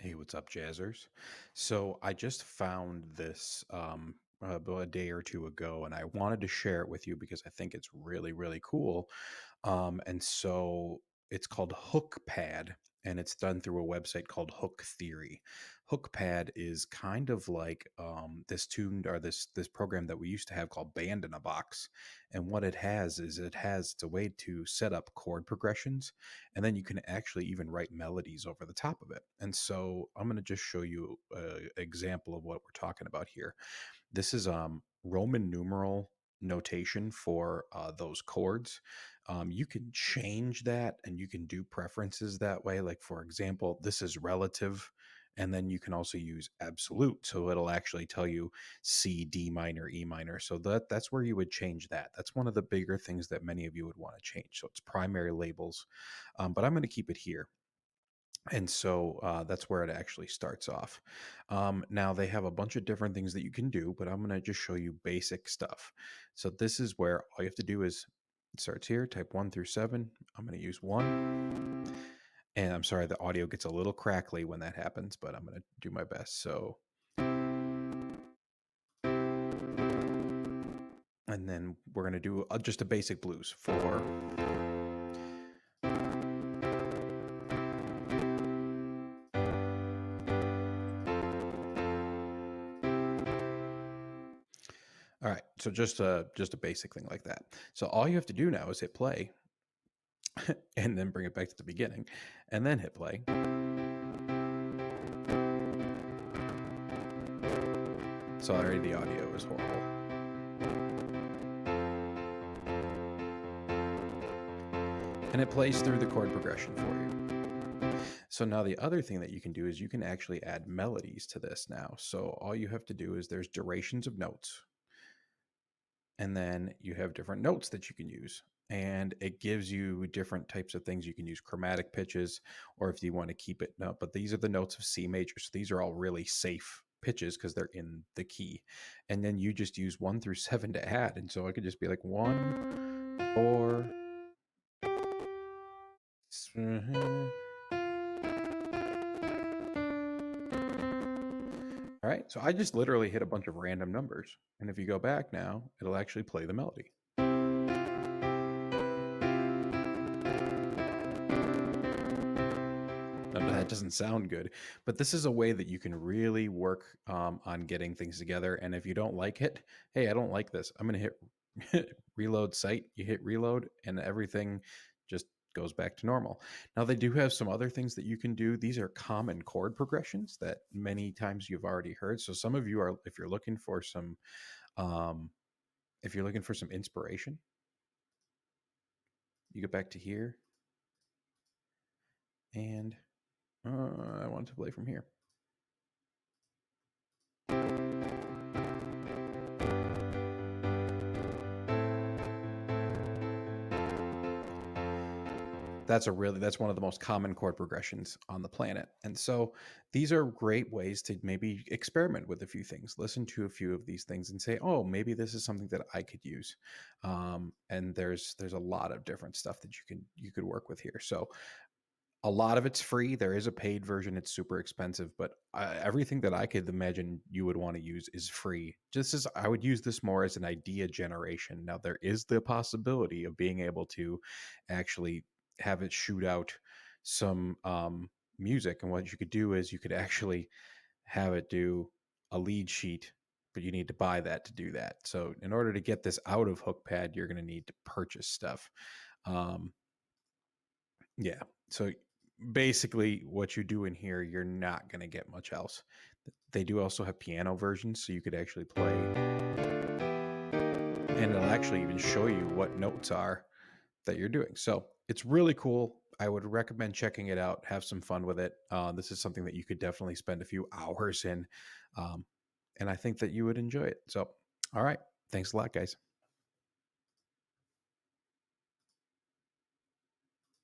Hey, what's up, Jazzers? So I just found this about a day or two ago, and I wanted to share it with you because I think it's really, really cool. And so it's called Hookpad, and it's done through a website called Hook Theory. Hookpad is kind of like this tuned or this program that we used to have called Band in a Box. And what it has is it's a way to set up chord progressions, and then you can actually even write melodies over the top of it. And so I'm going to just show you an example of what we're talking about here. This is Roman numeral notation for those chords. You can change that and you can do preferences that way. Like, for example, this is relative. And then you can also use absolute. So it'll actually tell you C, D minor, E minor. So that's where you would change that. That's one of the bigger things that many of you would want to change. So it's primary labels. But I'm going to keep it here. And so that's where it actually starts off. Now they have a bunch of different things that you can do, but I'm going to just show you basic stuff. So this is where all you have to do is it starts here, type 1 through 7. I'm going to use 1. And I'm sorry, the audio gets a little crackly when that happens, but I'm going to do my best. So, and then we're going to do just a basic blues for. All right, so just a basic thing like that. So all you have to do now is hit play and then bring it back to the beginning and then hit play. So already the audio is horrible. And it plays through the chord progression for you. So now the other thing that you can do is you can actually add melodies to this now. So all you have to do is there's durations of notes. And then you have different notes that you can use. And it gives you different types of things. You can use chromatic pitches, or if you want to keep it, no, but these are the notes of C major. So these are all really safe pitches because they're in the key. And then you just use 1 through 7 to add. And so I could just be like 1, 4. All right. So I just literally hit a bunch of random numbers. And if you go back now, it'll actually play the melody. That doesn't sound good, but this is a way that you can really work on getting things together. And if you don't like it, hey, I don't like this, I'm going to hit reload site. You hit reload and everything just goes back to normal. Now they do have some other things that you can do. These are common chord progressions that many times you've already heard. So some of you are, if you're looking for some um, inspiration, you go back to here and I want to play from here. That's one of the most common chord progressions on the planet. And so these are great ways to maybe experiment with a few things, listen to a few of these things and say, oh, maybe this is something that I could use. And there's a lot of different stuff that you could work with here. So a lot of it's free. There is a paid version. It's super expensive, but everything that I could imagine you would want to use is free. Just as I would use this more as an idea generation. Now there is the possibility of being able to actually have it shoot out some music. And what you could do is you could actually have it do a lead sheet, but you need to buy that to do that. So in order to get this out of Hookpad, you're going to need to purchase stuff. Um, yeah. So basically, what you do in here, you're not going to get much else. They do also have piano versions, so you could actually play, and it'll actually even show you what notes are that you're doing. So it's really cool. I would recommend checking it out. Have some fun with it. This is something that you could definitely spend a few hours in, and I think that you would enjoy it. So, all right. Thanks a lot, guys.